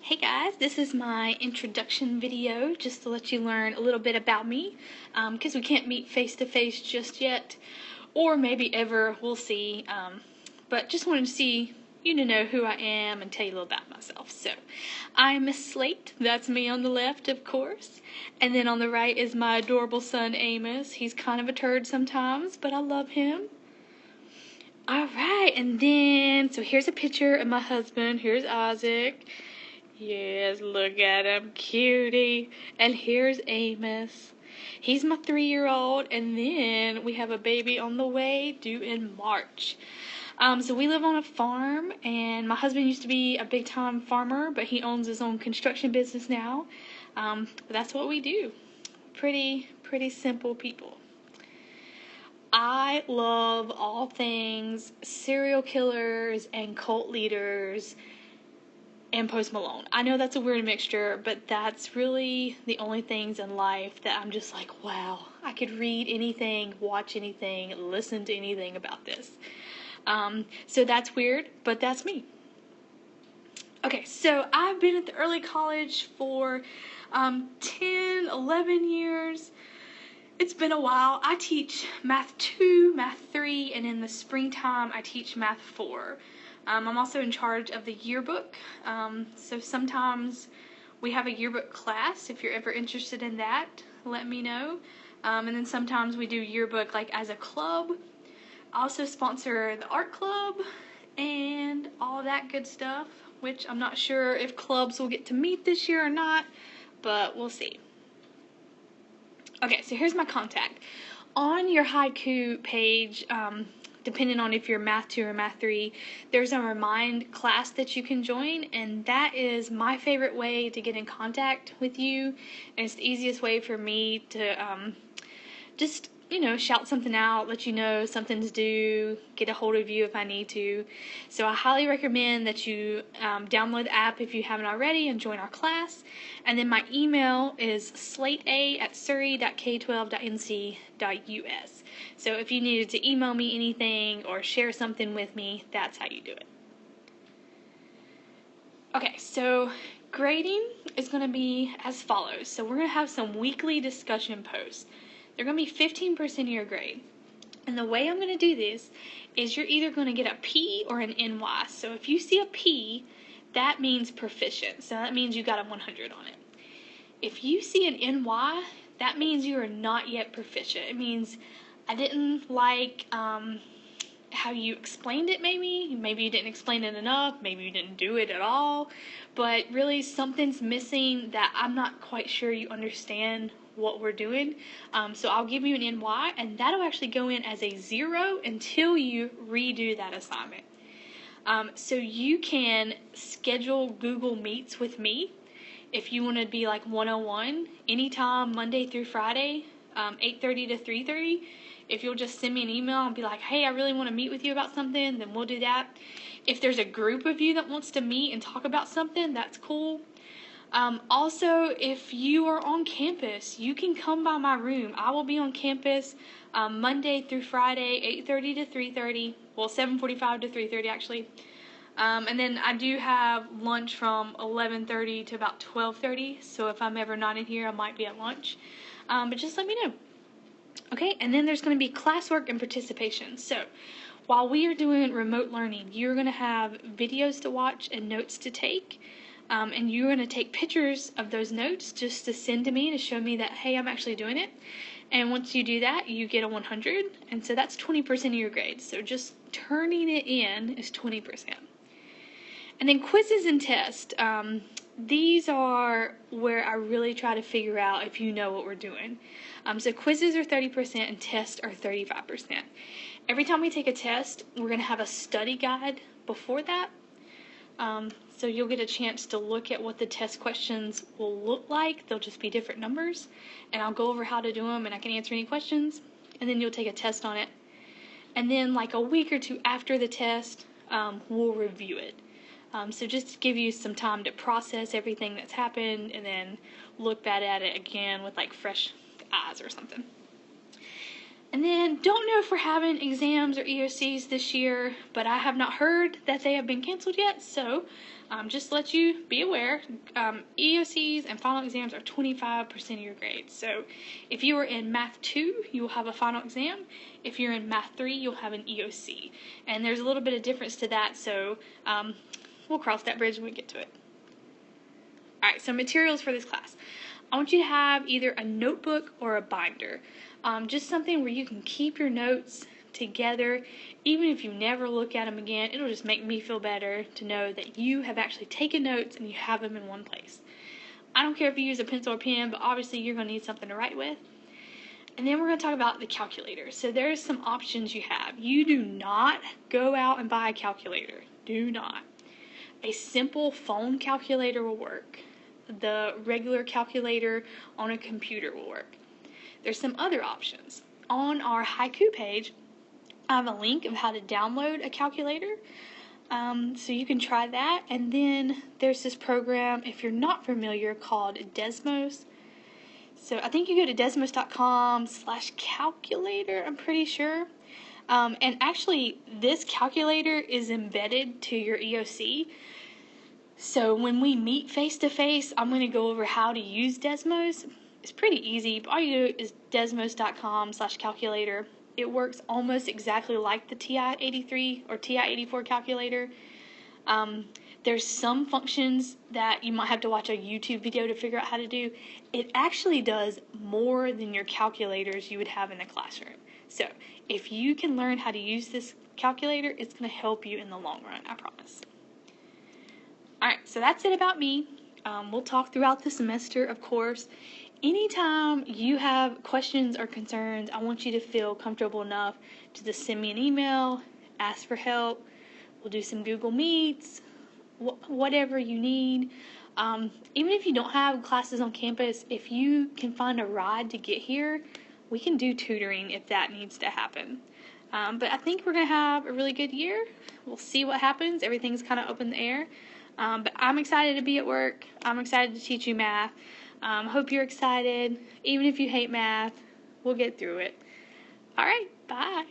Hey guys, this is my introduction video just to let you learn a little bit about me because we can't meet face to face just yet, or maybe ever, we'll see. But just wanted to see you to know who I am and tell you a little about myself. So, I'm Miss Slate, that's me on the left, of course, and then on the right is my adorable son Amos. He's kind of a turd sometimes, but I love him. Alright, and then, so here's a picture of my husband, here's Isaac. Yes, look at him, cutie. And here's Amos. He's my 3-year-old, and then we have a baby on the way due in March. So we live on a farm, and my husband used to be a big-time farmer, but he owns his own construction business now. But that's what we do. Pretty simple people. I love all things serial killers and cult leaders and Post Malone. I know that's a weird mixture, but that's really the only things in life that I'm just like, wow, I could read anything, watch anything, listen to anything about this. So that's weird, but that's me. Okay, so I've been at the early college for 10, 11 years. It's been a while. I teach Math 2, Math 3, and in the springtime I teach Math 4. I'm also in charge of the yearbook, so sometimes we have a yearbook class. If you're ever interested in that, let me know. And then sometimes we do yearbook like as a club. I also sponsor the art club and all that good stuff, which I'm not sure if clubs will get to meet this year or not, but we'll see. Okay, so here's my contact. On your Haiku page, depending on if you're Math 2 or Math 3, there's a Remind class that you can join, and that is my favorite way to get in contact with you, and it's the easiest way for me to just, shout something out, let you know something's due, get a hold of you if I need to. So I highly recommend that you download the app if you haven't already and join our class. And then my email is slate@surrey.k12.nc.us. So if you needed to email me anything or share something with me, that's how you do it. Okay, so grading is going to be as follows. So we're going to have some weekly discussion posts. They're going to be 15% of your grade. And the way I'm going to do this is you're either going to get a P or an NY. So if you see a P, that means proficient. So that means you got a 100 on it. If you see an NY, that means you are not yet proficient. It means I didn't like how you explained it maybe. Maybe you didn't explain it enough. Maybe you didn't do it at all. But really something's missing that I'm not quite sure you understand what we're doing. So I'll give you an NY, and that'll actually go in as a 0 until you redo that assignment. So you can schedule Google Meets with me if you want to be like 101 anytime Monday through Friday, 8:30 to 3:30. If you'll just send me an email and be like, hey, I really want to meet with you about something, then we'll do that. If there's a group of you that wants to meet and talk about something, that's cool. Also, if you are on campus, you can come by my room. I will be on campus Monday through Friday, 8:30 to 3:30. Well, 7:45 to 3:30 actually. And then I do have lunch from 11:30 to about 12:30. So if I'm ever not in here, I might be at lunch. But just let me know. Okay, and then there's going to be classwork and participation. So while we are doing remote learning, you're going to have videos to watch and notes to take. And you're going to take pictures of those notes just to send to me to show me that, hey, I'm actually doing it. And once you do that, you get a 100. And so that's 20% of your grade. So just turning it in is 20%. And then quizzes and tests. These are where I really try to figure out if you know what we're doing. So quizzes are 30% and tests are 35%. Every time we take a test, we're going to have a study guide before that. So you'll get a chance to look at what the test questions will look like. They'll just be different numbers. And I'll go over how to do them, and I can answer any questions. And then you'll take a test on it. And then like a week or two after the test, we'll review it. So just to give you some time to process everything that's happened and then look back at it again with like fresh eyes or something. And then, don't know if we're having exams or EOCs this year, but I have not heard that they have been canceled yet, so just to let you be aware, EOCs and final exams are 25% of your grade. So if you are in Math 2, you will have a final exam. If you're in Math 3, you'll have an EOC. And there's a little bit of difference to that, so we'll cross that bridge when we get to it. Alright, so materials for this class. I want you to have either a notebook or a binder. Just something where you can keep your notes together. Even if you never look at them again, it'll just make me feel better to know that you have actually taken notes and you have them in one place. I don't care if you use a pencil or pen, but obviously you're going to need something to write with. And then we're going to talk about the calculator. So there's some options you have. You do not go out and buy a calculator. Do not. A simple phone calculator will work. The regular calculator on a computer will work. There's some other options. On our Haiku page, I have a link of how to download a calculator. So you can try that. And then there's this program, if you're not familiar, called Desmos. So I think you go to desmos.com/calculator, I'm pretty sure. And actually, this calculator is embedded to your EOC. So when we meet face-to-face, I'm going to go over how to use Desmos. It's pretty easy. All you do is desmos.com/calculator. It works almost exactly like the TI-83 or TI-84 calculator. There's some functions that you might have to watch a YouTube video to figure out how to do. It actually does more than your calculators you would have in the classroom. So if you can learn how to use this calculator, it's going to help you in the long run, I promise. Alright, so that's it about me. We'll talk throughout the semester, of course. Anytime you have questions or concerns, I want you to feel comfortable enough to just send me an email, ask for help. We'll do some Google Meets, whatever you need. Even if you don't have classes on campus, if you can find a ride to get here, we can do tutoring if that needs to happen. But I think we're going to have a really good year. We'll see what happens. Everything's kind of up in the air. But I'm excited to be at work. I'm excited to teach you math. Hope you're excited. Even if you hate math, we'll get through it. All right, bye.